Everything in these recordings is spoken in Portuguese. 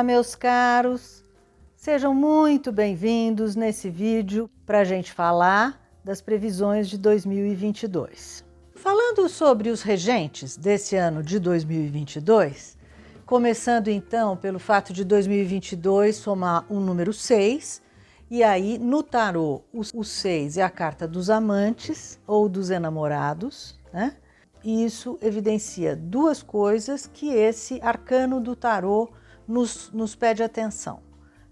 meus caros, sejam muito bem-vindos nesse vídeo para a gente falar das previsões de 2022. Falando sobre os regentes desse ano de 2022, começando então pelo fato de 2022 somar um número 6, e aí no tarô o 6 é a carta dos amantes ou dos enamorados, né? E isso evidencia duas coisas que esse arcano do tarô nos pede atenção.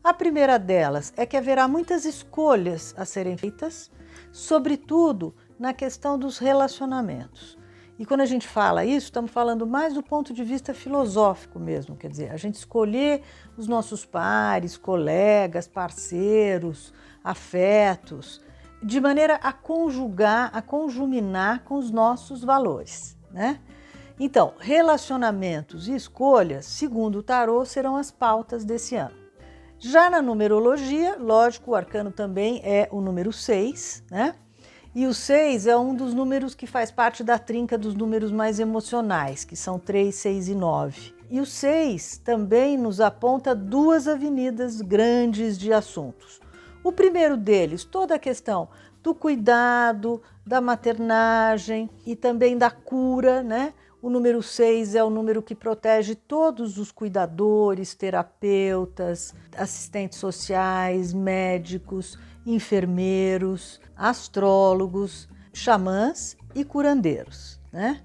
A primeira delas é que haverá muitas escolhas a serem feitas, sobretudo na questão dos relacionamentos. E quando a gente fala isso, estamos falando mais do ponto de vista filosófico mesmo, quer dizer, a gente escolher os nossos pares, colegas, parceiros, afetos, de maneira a conjugar, a conjuminar com os nossos valores, né? Então, relacionamentos e escolhas, segundo o tarô, serão as pautas desse ano. Já na numerologia, lógico, o arcano também é o número 6, né? E o 6 é um dos números que faz parte da trinca dos números mais emocionais, que são 3, 6 e 9. E o 6 também nos aponta duas avenidas grandes de assuntos. O primeiro deles, toda a questão do cuidado, da maternagem e também da cura, né? O número 6 é o número que protege todos os cuidadores, terapeutas, assistentes sociais, médicos, enfermeiros, astrólogos, xamãs e curandeiros, né?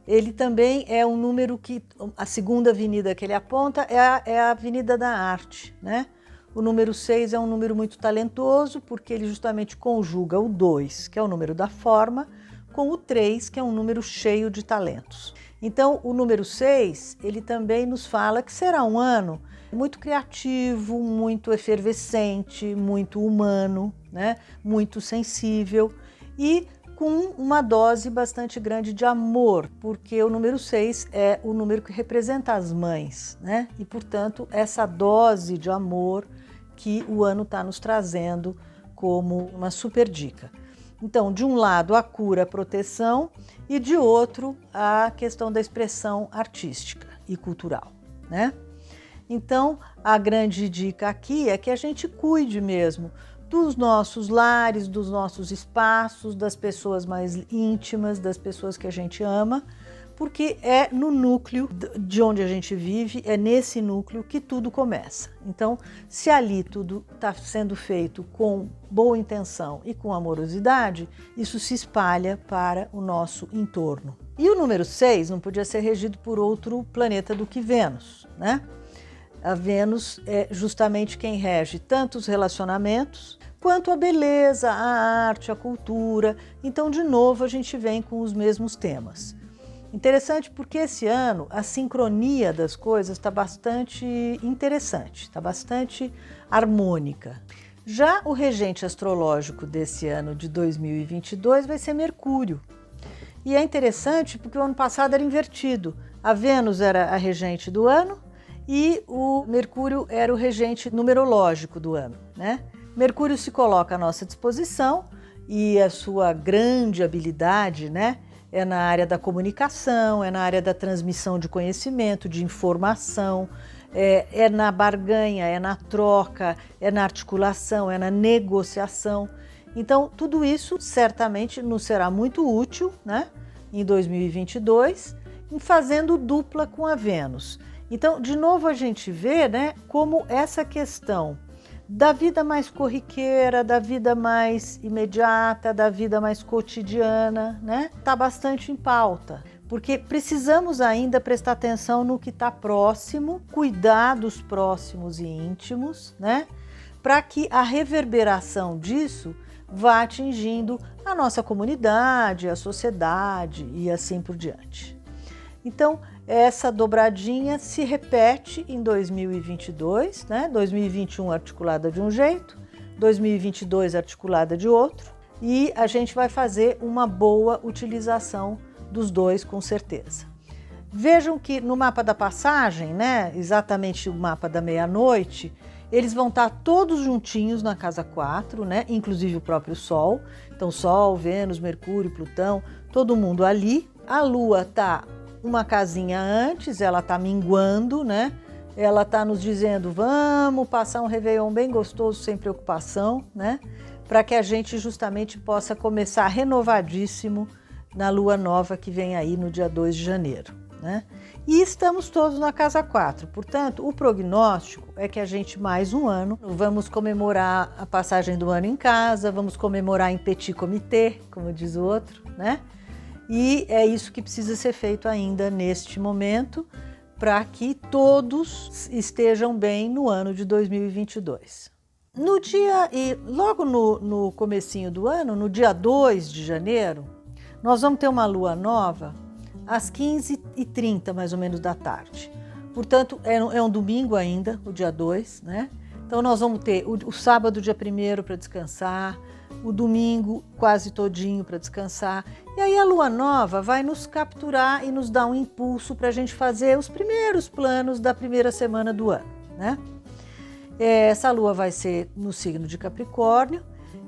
Ele também é um número que, a segunda avenida que ele aponta é a avenida da arte, né? O número 6 é um número muito talentoso porque ele justamente conjuga o 2, que é o número da forma, com o 3, que é um número cheio de talentos. Então, o número 6, ele também nos fala que será um ano muito criativo, muito efervescente, muito humano, né? Muito sensível e com uma dose bastante grande de amor, porque o número 6 é o número que representa as mães, né? E, portanto, essa dose de amor que o ano está nos trazendo como uma super dica. Então, de um lado, a cura, a proteção, e de outro, a questão da expressão artística e cultural, né? Então, a grande dica aqui é que a gente cuide mesmo dos nossos lares, dos nossos espaços, das pessoas mais íntimas, das pessoas que a gente ama, porque é no núcleo de onde a gente vive, é nesse núcleo que tudo começa. Então, se ali tudo está sendo feito com boa intenção e com amorosidade, isso se espalha para o nosso entorno. E o número 6 não podia ser regido por outro planeta do que Vênus, né? A Vênus é justamente quem rege tanto os relacionamentos quanto a beleza, a arte, a cultura. Então, de novo, a gente vem com os mesmos temas. Interessante porque esse ano a sincronia das coisas está bastante interessante, está bastante harmônica. Já o regente astrológico desse ano de 2022 vai ser Mercúrio. E é interessante porque o ano passado era invertido. A Vênus era a regente do ano e o Mercúrio era o regente numerológico do ano, né? Mercúrio se coloca à nossa disposição e a sua grande habilidade, né? É na área da comunicação, é na área da transmissão de conhecimento, de informação, é na barganha, é na troca, é na articulação, é na negociação. Então, tudo isso certamente nos será muito útil, né, em 2022, em fazendo dupla com a Vênus. Então, de novo a gente vê, né, como essa questão da vida mais corriqueira, da vida mais imediata, da vida mais cotidiana, né? Está bastante em pauta, porque precisamos ainda prestar atenção no que está próximo, cuidar dos próximos e íntimos, né? Para que a reverberação disso vá atingindo a nossa comunidade, a sociedade e assim por diante. Então, essa dobradinha se repete em 2022, né? 2021 articulada de um jeito, 2022 articulada de outro, e a gente vai fazer uma boa utilização dos dois com certeza. Vejam que no mapa da passagem, né, exatamente o mapa da meia-noite, eles vão estar todos juntinhos na casa 4, né, inclusive o próprio Sol. Então, Sol, Vênus, Mercúrio, Plutão, todo mundo ali. A Lua está uma casinha antes, ela está minguando, né? ela está nos dizendo, vamos passar um Réveillon bem gostoso, sem preocupação, né? Para que a gente justamente possa começar renovadíssimo na lua nova que vem aí no dia 2 de janeiro, né? E estamos todos na casa 4, portanto, o prognóstico é que a gente mais um ano vamos comemorar a passagem do ano em casa, vamos comemorar em petit comité, como diz o outro, né? E é isso que precisa ser feito ainda neste momento para que todos estejam bem no ano de 2022. No dia, e logo no comecinho do ano, no dia 2 de janeiro, nós vamos ter uma lua nova às 15h30, mais ou menos, da tarde. Portanto, é um domingo ainda, o dia 2, né? Então, nós vamos ter o sábado, dia 1º, para descansar, o domingo quase todinho para descansar. E aí a lua nova vai nos capturar e nos dar um impulso para a gente fazer os primeiros planos da primeira semana do ano, né? Essa lua vai ser no signo de Capricórnio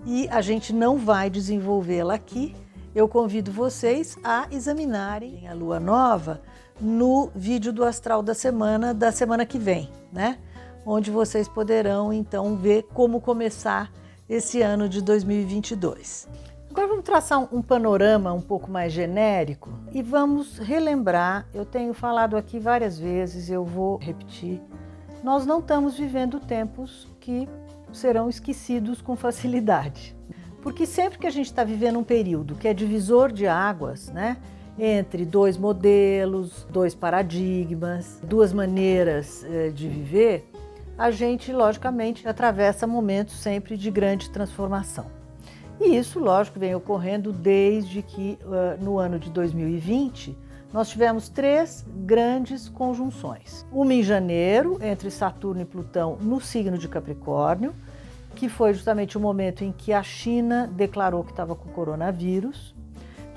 e a gente não vai desenvolvê-la aqui. Eu convido vocês a examinarem a lua nova no vídeo do astral da semana que vem, né? Onde vocês poderão então ver como começar esse ano de 2022. Agora vamos traçar um panorama um pouco mais genérico e vamos relembrar, eu tenho falado aqui várias vezes, eu vou repetir, nós não estamos vivendo tempos que serão esquecidos com facilidade. Porque sempre que a gente está vivendo um período que é divisor de águas, né, entre dois modelos, dois paradigmas, duas maneiras de viver, a gente, logicamente, atravessa momentos sempre de grande transformação. E isso, lógico, vem ocorrendo desde que, no ano de 2020, nós tivemos 3 grandes conjunções. Uma em janeiro, entre Saturno e Plutão, no signo de Capricórnio, que foi justamente o momento em que a China declarou que estava com coronavírus.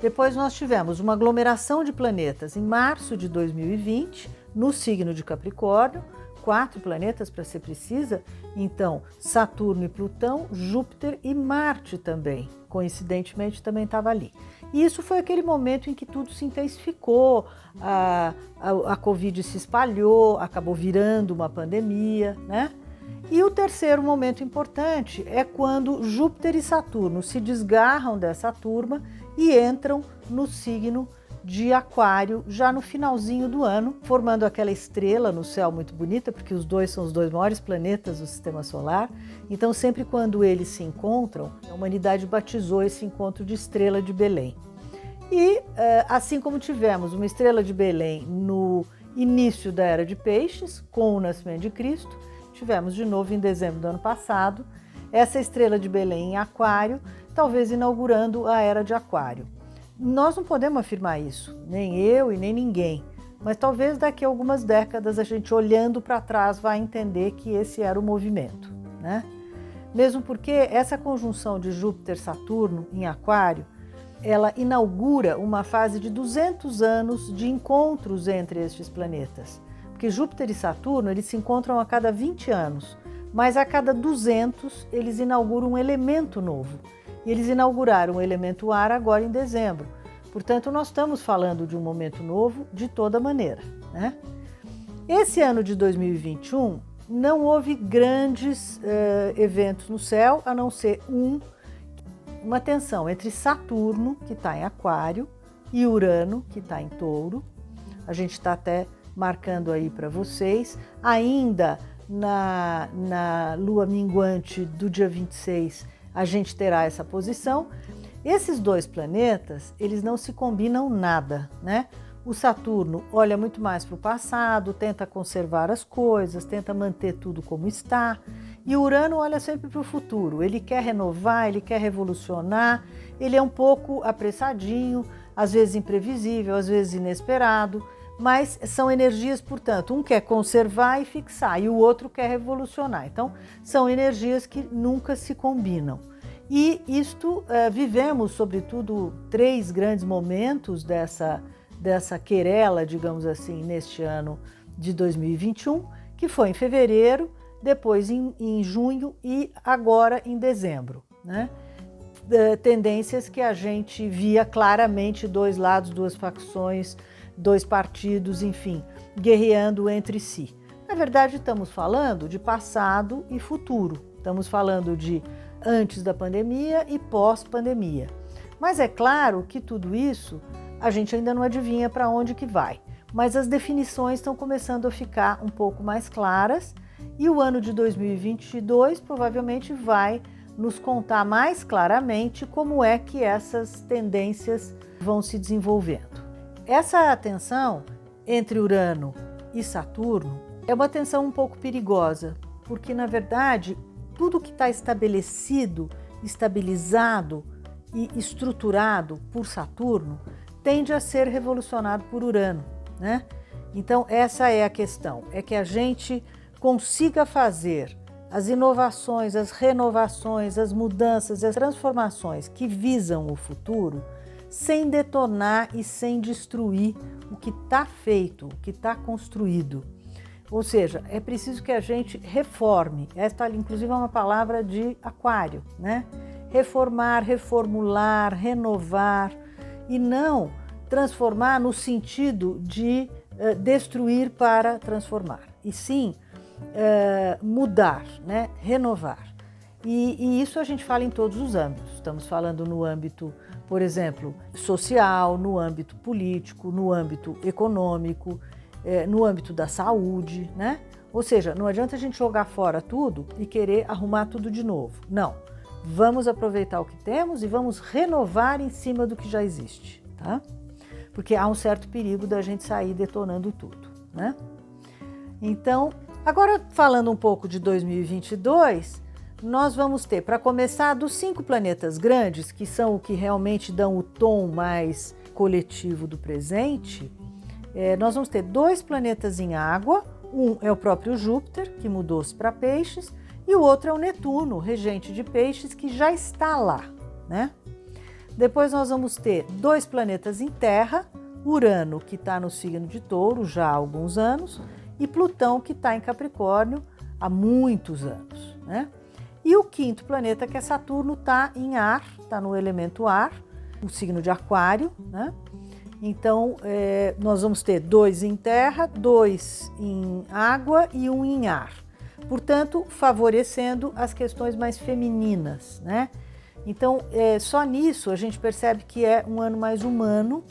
Depois nós tivemos uma aglomeração de planetas em março de 2020, no signo de Capricórnio, 4 planetas para ser precisa, então Saturno e Plutão, Júpiter e Marte também, coincidentemente também estava ali. E isso foi aquele momento em que tudo se intensificou, a Covid se espalhou, acabou virando uma pandemia, né? E o terceiro momento importante é quando Júpiter e Saturno se desgarram dessa turma e entram no signo de Aquário, já no finalzinho do ano, formando aquela estrela no céu muito bonita, porque os dois são os 2 maiores planetas do Sistema Solar. Então, sempre quando eles se encontram, a humanidade batizou esse encontro de Estrela de Belém. E assim como tivemos uma Estrela de Belém no início da Era de Peixes, com o nascimento de Cristo, tivemos de novo em dezembro do ano passado, essa Estrela de Belém em Aquário, talvez inaugurando a Era de Aquário. Nós não podemos afirmar isso, nem eu e nem ninguém, mas talvez daqui a algumas décadas a gente olhando para trás vai entender que esse era o movimento, né? Mesmo porque essa conjunção de Júpiter-Saturno em Aquário, ela inaugura uma fase de 200 anos de encontros entre estes planetas. Porque Júpiter e Saturno, eles se encontram a cada 20 anos, mas a cada 200 eles inauguram um elemento novo. E eles inauguraram o elemento ar agora em dezembro. Portanto, nós estamos falando de um momento novo de toda maneira, né? Esse ano de 2021 não houve grandes eventos no céu, a não ser uma tensão entre Saturno, que está em Aquário, e Urano, que está em Touro. A gente está até marcando aí para vocês. Ainda na lua minguante do dia 26, a gente terá essa posição. Esses 2 planetas, eles não se combinam nada, né? O Saturno olha muito mais para o passado, tenta conservar as coisas, tenta manter tudo como está. E o Urano olha sempre para o futuro, ele quer renovar, ele quer revolucionar, ele é um pouco apressadinho, às vezes imprevisível, às vezes inesperado, mas são energias, portanto, um quer conservar e fixar e o outro quer revolucionar. Então, são energias que nunca se combinam. E isto, vivemos, sobretudo, 3 grandes momentos dessa querela, digamos assim, neste ano de 2021, que foi em fevereiro, depois em junho e agora em dezembro, né? Tendências que a gente via claramente 2 lados, 2 facções, 2 partidos, enfim, guerreando entre si. Na verdade, estamos falando de passado e futuro. Estamos falando de antes da pandemia e pós-pandemia. Mas é claro que tudo isso a gente ainda não adivinha para onde que vai. Mas as definições estão começando a ficar um pouco mais claras e o ano de 2022 provavelmente vai nos contar mais claramente como é que essas tendências vão se desenvolvendo. Essa tensão entre Urano e Saturno é uma tensão um pouco perigosa, porque na verdade tudo que está estabelecido, estabilizado e estruturado por Saturno tende a ser revolucionado por Urano, né? Então essa é a questão, é que a gente consiga fazer as inovações, as renovações, as mudanças, as transformações que visam o futuro sem detonar e sem destruir o que está feito, o que está construído. Ou seja, é preciso que a gente reforme. Esta, inclusive, é uma palavra de Aquário, né? Reformar, reformular, renovar e não transformar no sentido de destruir para transformar, e sim mudar, né? Renovar. E isso a gente fala em todos os âmbitos. Estamos falando no âmbito, por exemplo, social, no âmbito político, no âmbito econômico, no âmbito da saúde, né? Ou seja, não adianta a gente jogar fora tudo e querer arrumar tudo de novo. Não. Vamos aproveitar o que temos e vamos renovar em cima do que já existe, tá? Porque há um certo perigo da gente sair detonando tudo, né? Então, agora falando um pouco de 2022, nós vamos ter, para começar, dos 5 planetas grandes, que são o que realmente dão o tom mais coletivo do presente, nós vamos ter 2 planetas em água, um é o próprio Júpiter, que mudou-se para Peixes, e o outro é o Netuno, regente de Peixes, que já está lá, né? Depois nós vamos ter 2 planetas em Terra, Urano, que está no signo de Touro já há alguns anos, e Plutão, que está em Capricórnio há muitos anos, né? E o 5º planeta, que é Saturno, está em ar, está no elemento ar, o signo de Aquário, né? Então, nós vamos ter 2 em terra, 2 em água e 1 em ar. Portanto, favorecendo as questões mais femininas, né? Então, só nisso a gente percebe que é um ano mais humano,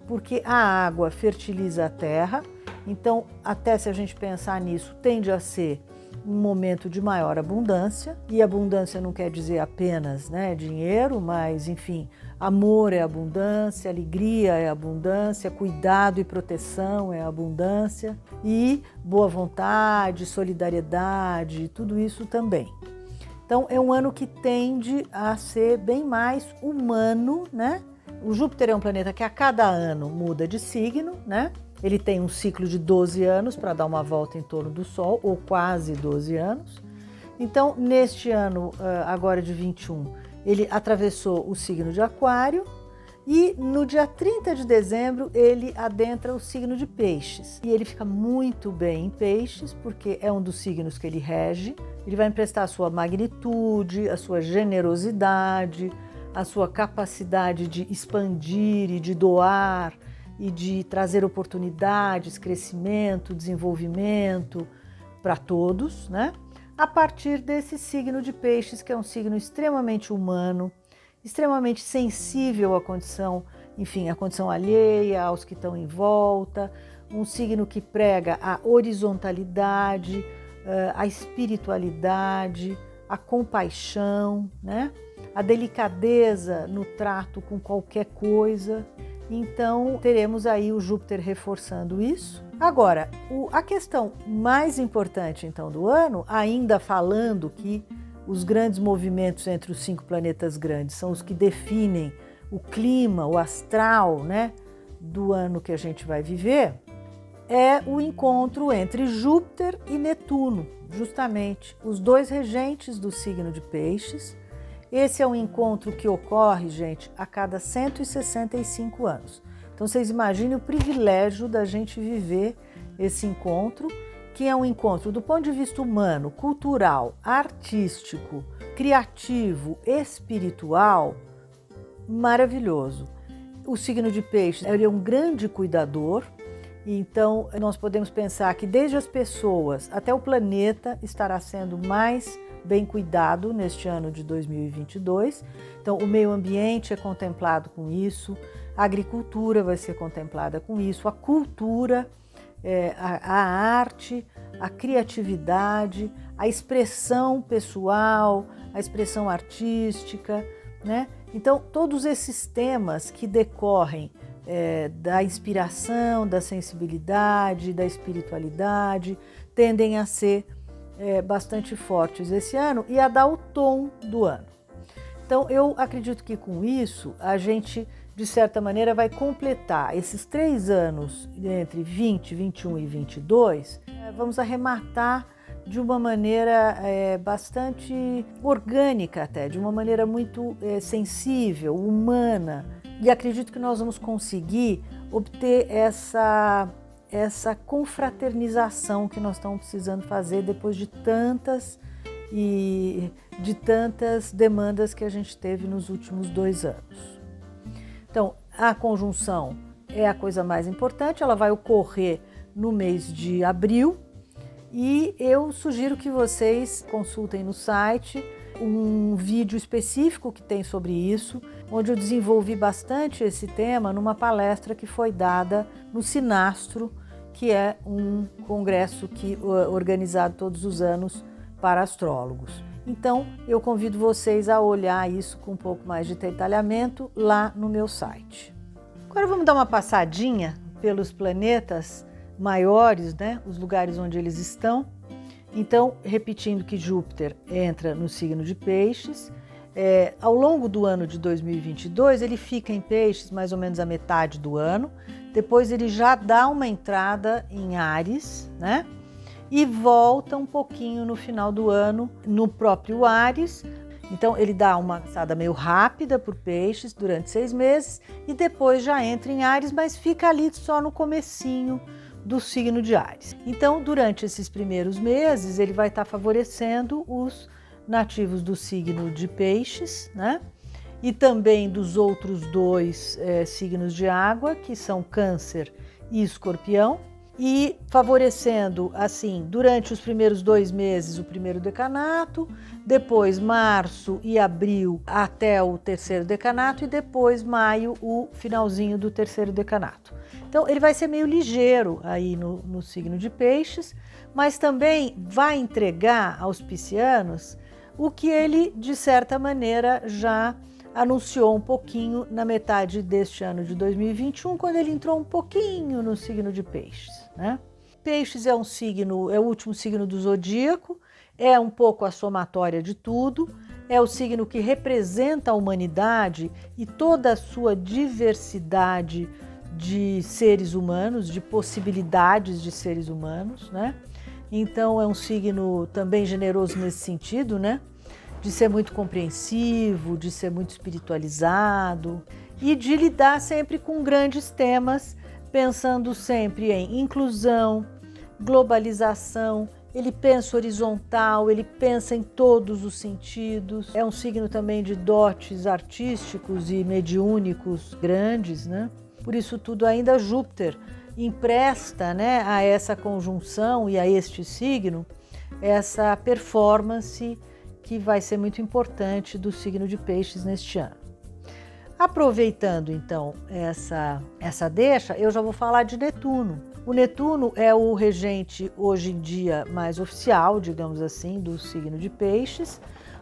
porque a água fertiliza a terra. Então, até se a gente pensar nisso, tende a ser um momento de maior abundância, e abundância não quer dizer apenas, né, dinheiro, mas enfim, amor é abundância, alegria é abundância, cuidado e proteção é abundância, e boa vontade, solidariedade, tudo isso também. Então é um ano que tende a ser bem mais humano, né? O Júpiter é um planeta que a cada ano muda de signo, né? Ele tem um ciclo de 12 anos para dar uma volta em torno do Sol, ou quase 12 anos. Então, neste ano, agora de 21, ele atravessou o signo de Aquário e no dia 30 de dezembro ele adentra o signo de Peixes. E ele fica muito bem em Peixes, porque é um dos signos que ele rege. Ele vai emprestar a sua magnitude, a sua generosidade, a sua capacidade de expandir e de doar, e de trazer oportunidades, crescimento, desenvolvimento para todos, né? A partir desse signo de Peixes, que é um signo extremamente humano, extremamente sensível à condição, enfim, à condição alheia, aos que estão em volta, um signo que prega a horizontalidade, a espiritualidade, a compaixão, né? A delicadeza no trato com qualquer coisa. Então, teremos aí o Júpiter reforçando isso. Agora, a questão mais importante, então, do ano, ainda falando que os grandes movimentos entre os 5 planetas grandes são os que definem o clima, o astral, né, do ano que a gente vai viver, é o encontro entre Júpiter e Netuno, justamente os 2 regentes do signo de Peixes. Esse é um encontro que ocorre, gente, a cada 165 anos. Então, vocês imaginem o privilégio da gente viver esse encontro, que é um encontro do ponto de vista humano, cultural, artístico, criativo, espiritual, maravilhoso. O signo de Peixes, ele é um grande cuidador, Então, nós podemos pensar que desde as pessoas até o planeta estará sendo mais bem cuidado neste ano de 2022. Então, o meio ambiente é contemplado com isso, a agricultura vai ser contemplada com isso, a cultura, a arte, a criatividade, a expressão pessoal, a expressão artística, né? Então, todos esses temas que decorrem da inspiração, da sensibilidade, da espiritualidade, tendem a ser bastante fortes esse ano e a dar o tom do ano. Então, eu acredito que com isso a gente, de certa maneira, vai completar esses 3 anos entre 20, 21 e 22, vamos arrematar de uma maneira bastante orgânica até, de uma maneira muito sensível, humana, e acredito que nós vamos conseguir obter essa confraternização que nós estamos precisando fazer depois de tantas demandas que a gente teve nos últimos 2 anos. Então, a conjunção é a coisa mais importante, ela vai ocorrer no mês de abril e eu sugiro que vocês consultem no site um vídeo específico que tem sobre isso, onde eu desenvolvi bastante esse tema numa palestra que foi dada no Sinastro, que é um congresso organizado todos os anos para astrólogos. Então, eu convido vocês a olhar isso com um pouco mais de detalhamento lá no meu site. Agora vamos dar uma passadinha pelos planetas maiores, né? Os lugares onde eles estão. Então, repetindo que Júpiter entra no signo de Peixes, ao longo do ano de 2022 ele fica em Peixes mais ou menos a metade do ano, depois ele já dá uma entrada em Áries, né? E volta um pouquinho no final do ano no próprio Áries. Então ele dá uma passada meio rápida por Peixes durante 6 meses e depois já entra em Áries, mas fica ali só no comecinho do signo de Áries. Então, durante esses primeiros meses, ele vai estar favorecendo os nativos do signo de Peixes, né? E também dos outros 2 signos de água, que são Câncer e Escorpião, e favorecendo, assim, durante os primeiros 2 meses o primeiro decanato, depois março e abril até o terceiro decanato e depois maio o finalzinho do terceiro decanato. Então ele vai ser meio ligeiro aí no signo de Peixes, mas também vai entregar aos piscianos o que ele, de certa maneira, já anunciou um pouquinho na metade deste ano de 2021, quando ele entrou um pouquinho no signo de Peixes, né? Peixes é um signo, é o último signo do zodíaco, é um pouco a somatória de tudo, é o signo que representa a humanidade e toda a sua diversidade de seres humanos, de possibilidades de seres humanos, né? Então é um signo também generoso nesse sentido, né? De ser muito compreensivo, de ser muito espiritualizado e de lidar sempre com grandes temas, pensando sempre em inclusão, globalização. Ele pensa horizontal, ele pensa em todos os sentidos. É um signo também de dotes artísticos e mediúnicos grandes, né? Por isso tudo ainda Júpiter empresta, né, a essa conjunção e a este signo essa performance que vai ser muito importante do signo de Peixes neste ano. Aproveitando então essa deixa, eu já vou falar de Netuno. O Netuno é o regente hoje em dia mais oficial, digamos assim, do signo de Peixes.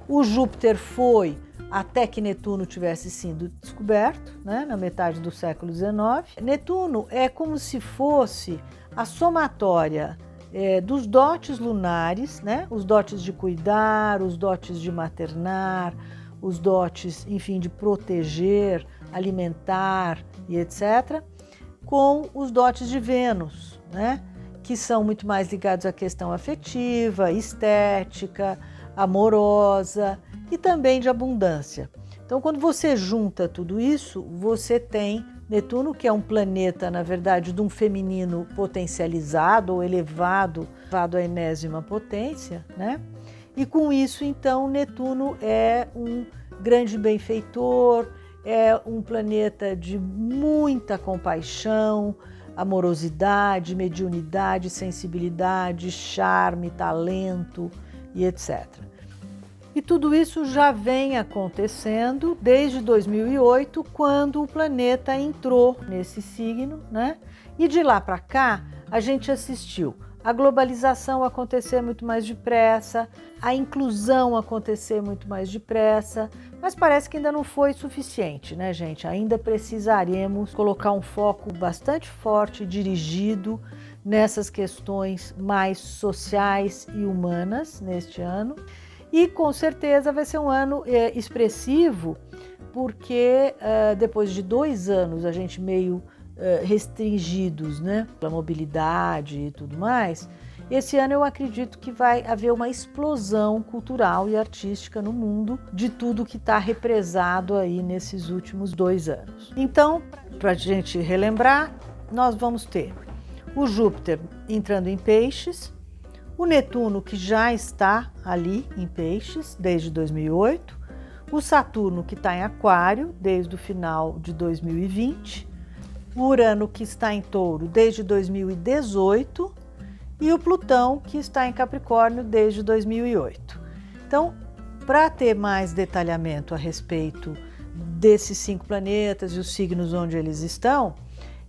O Júpiter foi até que Netuno tivesse sido descoberto, né, na metade do século XIX. Netuno é como se fosse a somatória dos dotes lunares, né, os dotes de cuidar, os dotes de maternar, os dotes, enfim, de proteger, alimentar e etc., com os dotes de Vênus, né, que são muito mais ligados à questão afetiva, estética, amorosa e também de abundância. Então, quando você junta tudo isso, você tem Netuno, que é um planeta, na verdade, de um feminino potencializado ou elevado à enésima potência, né? E com isso, então, Netuno é um grande benfeitor, é um planeta de muita compaixão, amorosidade, mediunidade, sensibilidade, charme, talento e etc. E tudo isso já vem acontecendo desde 2008, quando o planeta entrou nesse signo, né? E de lá para cá, a gente assistiu a globalização acontecer muito mais depressa, a inclusão acontecer muito mais depressa, mas parece que ainda não foi suficiente, né, gente? Ainda precisaremos colocar um foco bastante forte, dirigido nessas questões mais sociais e humanas neste ano. E com certeza vai ser um ano expressivo, porque depois de 2 anos a gente meio restringidos, né, pela mobilidade e tudo mais, esse ano eu acredito que vai haver uma explosão cultural e artística no mundo de tudo que está represado aí nesses últimos 2 anos. Então, para a gente relembrar, nós vamos ter o Júpiter entrando em Peixes, o Netuno, que já está ali em Peixes desde 2008, o Saturno, que está em Aquário desde o final de 2020, o Urano, que está em Touro desde 2018, e o Plutão, que está em Capricórnio desde 2008. Então, para ter mais detalhamento a respeito desses 5 planetas e os signos onde eles estão,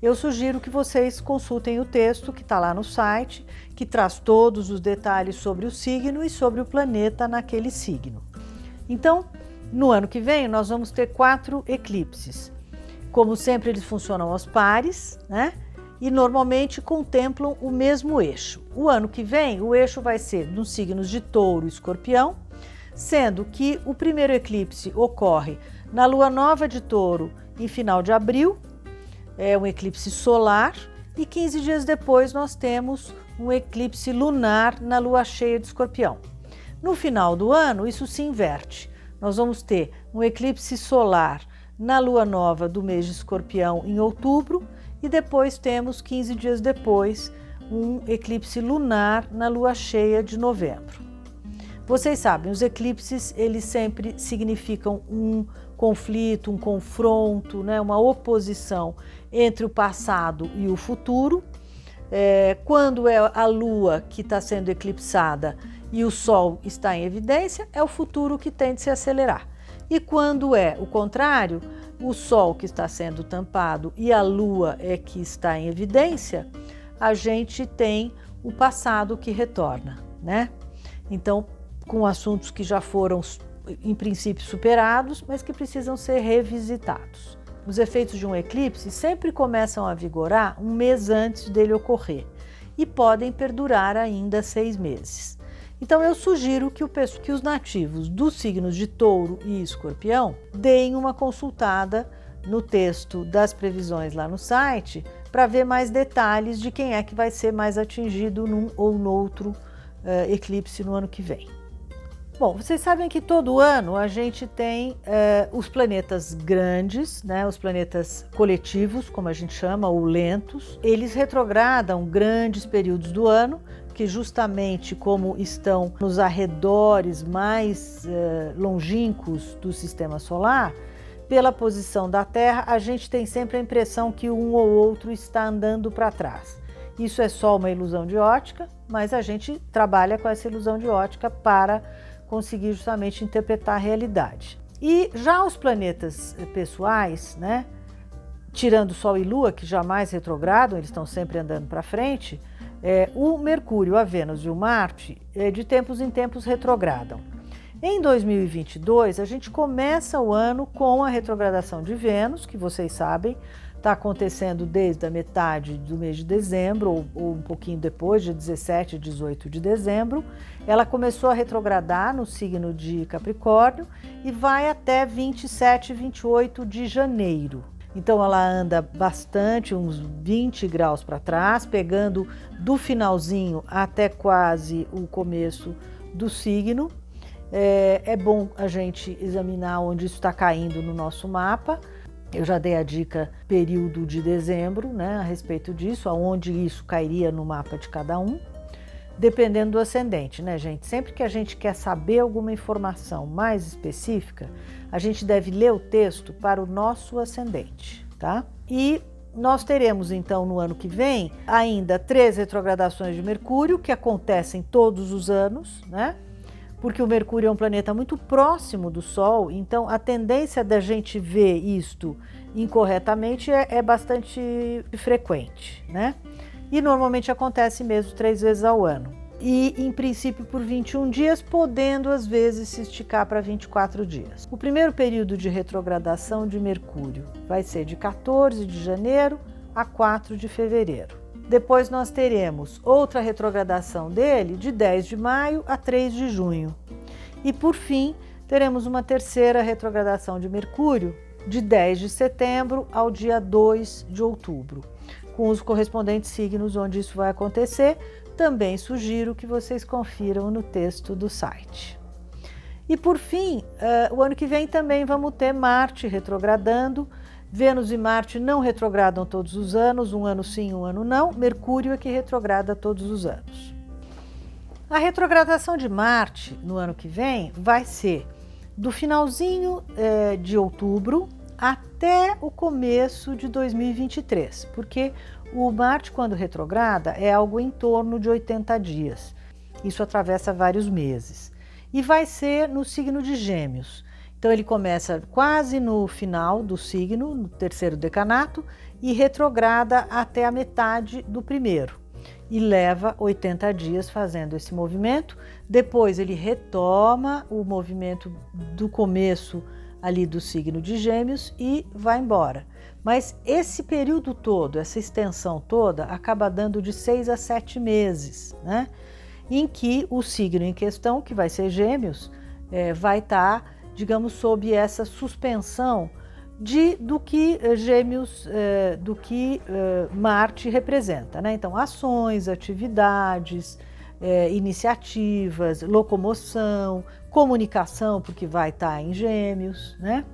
eu sugiro que vocês consultem o texto que está lá no site, que traz todos os detalhes sobre o signo e sobre o planeta naquele signo. Então, no ano que vem, nós vamos ter 4 eclipses. Como sempre, eles funcionam aos pares, né? E normalmente contemplam o mesmo eixo. O ano que vem, o eixo vai ser nos signos de Touro e Escorpião, sendo que o primeiro eclipse ocorre na lua nova de Touro em final de abril, é um eclipse solar, e 15 dias depois nós temos um eclipse lunar na lua cheia de Escorpião. No final do ano, isso se inverte. Nós vamos ter um eclipse solar na lua nova do mês de Escorpião em outubro, e depois temos, 15 dias depois, um eclipse lunar na lua cheia de novembro. Vocês sabem, os eclipses, eles sempre significam um conflito, um confronto, né, uma oposição entre o passado e o futuro. Quando é a lua que está sendo eclipsada e o sol está em evidência, é o futuro que tende a se acelerar. E quando é o contrário, o sol que está sendo tampado e a lua é que está em evidência, a gente tem o passado que retorna, né? Então, com assuntos que já foram, em princípio, superados, mas que precisam ser revisitados. Os efeitos de um eclipse sempre começam a vigorar um mês antes dele ocorrer e podem perdurar ainda 6 meses. Então eu sugiro que os nativos dos signos de Touro e Escorpião deem uma consultada no texto das previsões lá no site para ver mais detalhes de quem é que vai ser mais atingido num ou no outro eclipse no ano que vem. Bom, vocês sabem que todo ano a gente tem os planetas grandes, né, os planetas coletivos, como a gente chama, ou lentos. Eles retrogradam grandes períodos do ano, que justamente como estão nos arredores mais longínquos do sistema solar, pela posição da Terra, a gente tem sempre a impressão que um ou outro está andando para trás. Isso é só uma ilusão de ótica, mas a gente trabalha com essa ilusão de ótica para conseguir justamente interpretar a realidade. E já os planetas pessoais, né, tirando Sol e Lua, que jamais retrogradam, eles estão sempre andando para frente, o Mercúrio, a Vênus e o Marte, de tempos em tempos retrogradam. Em 2022, a gente começa o ano com a retrogradação de Vênus, que vocês sabem, está acontecendo desde a metade do mês de dezembro, ou um pouquinho depois, de 17 e 18 de dezembro. Ela começou a retrogradar no signo de Capricórnio e vai até 27 e 28 de janeiro. Então ela anda bastante, uns 20 graus para trás, pegando do finalzinho até quase o começo do signo. É bom a gente examinar onde isso está caindo no nosso mapa. Eu já dei a dica período de dezembro, né, a respeito disso, aonde isso cairia no mapa de cada um, dependendo do ascendente, né, gente? Sempre que a gente quer saber alguma informação mais específica, a gente deve ler o texto para o nosso ascendente, tá? E Nós teremos então no ano que vem ainda 3 retrogradações de Mercúrio, que acontecem todos os anos, né? Porque o Mercúrio é um planeta muito próximo do Sol, então a tendência da gente ver isto incorretamente é bastante frequente, né? E normalmente acontece mesmo 3 vezes ao ano. E, em princípio, por 21 dias, podendo às vezes se esticar para 24 dias. O primeiro período de retrogradação de Mercúrio vai ser de 14 de janeiro a 4 de fevereiro. Depois nós teremos outra retrogradação dele de 10 de maio a 3 de junho. E, por fim, teremos uma terceira retrogradação de Mercúrio de 10 de setembro ao dia 2 de outubro, com os correspondentes signos onde isso vai acontecer. Também sugiro que vocês confiram no texto do site. E por fim, o ano que vem também vamos ter Marte retrogradando. Vênus e Marte não retrogradam todos os anos, um ano sim, um ano não. Mercúrio é que retrograda todos os anos. A retrogradação de Marte no ano que vem vai ser do finalzinho de outubro até o começo de 2023, porque o Marte, quando retrograda, é algo em torno de 80 dias. Isso atravessa vários meses. E vai ser no signo de Gêmeos. Então, ele começa quase no final do signo, no terceiro decanato, e retrograda até a metade do primeiro. E leva 80 dias fazendo esse movimento. Depois, ele retoma o movimento do começo ali do signo de Gêmeos e vai embora. Mas esse período todo, essa extensão toda, acaba dando de 6 a 7 meses, né? Em que o signo em questão, que vai ser Gêmeos, vai estar, digamos, sob essa suspensão do que Gêmeos, Marte representa, né? Então, ações, atividades, iniciativas, locomoção, comunicação, porque vai estar em Gêmeos, né?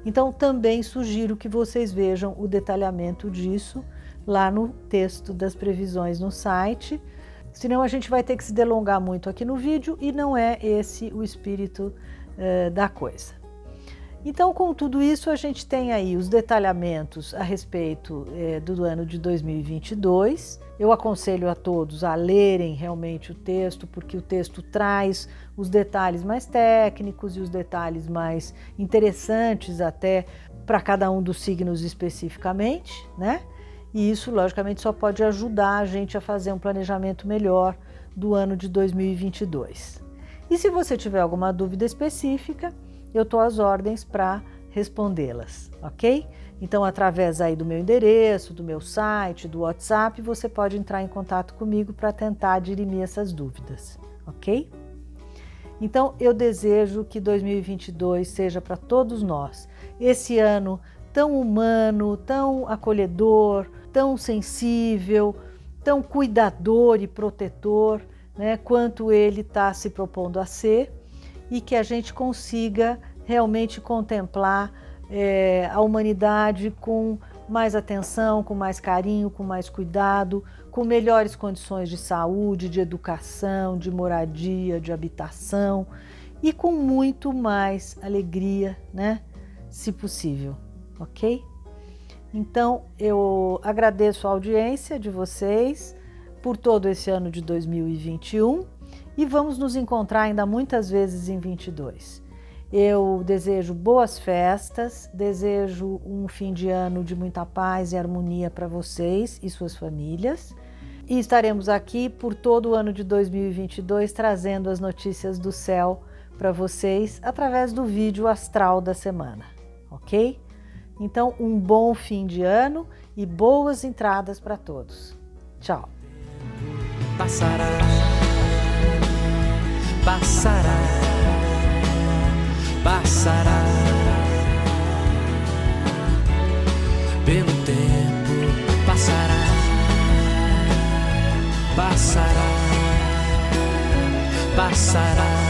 Então, também sugiro que vocês vejam o detalhamento disso lá no texto das previsões no site, senão a gente vai ter que se delongar muito aqui no vídeo e não é esse o espírito da coisa. Então, com tudo isso, a gente tem aí os detalhamentos a respeito do ano de 2022. Eu aconselho a todos a lerem realmente o texto, porque o texto traz os detalhes mais técnicos e os detalhes mais interessantes até para cada um dos signos especificamente, né? E isso, logicamente, só pode ajudar a gente a fazer um planejamento melhor do ano de 2022. E se você tiver alguma dúvida específica, eu estou às ordens para respondê-las, ok? Então, através aí do meu endereço, do meu site, do WhatsApp, você pode entrar em contato comigo para tentar dirimir essas dúvidas, ok? Então, eu desejo que 2022 seja para todos nós esse ano tão humano, tão acolhedor, tão sensível, tão cuidador e protetor, né, quanto ele está se propondo a ser, e que a gente consiga realmente contemplar a humanidade com mais atenção, com mais carinho, com mais cuidado, com melhores condições de saúde, de educação, de moradia, de habitação e com muito mais alegria, né? Se possível, ok? Então, eu agradeço a audiência de vocês por todo esse ano de 2021 e vamos nos encontrar ainda muitas vezes em 22. Eu desejo boas festas, desejo um fim de ano de muita paz e harmonia para vocês e suas famílias. E estaremos aqui por todo o ano de 2022 trazendo as notícias do céu para vocês através do vídeo astral da semana, ok? Então, um bom fim de ano e boas entradas para todos. Tchau! Passará, passará, passará. Pelo tempo passará, passará, passará.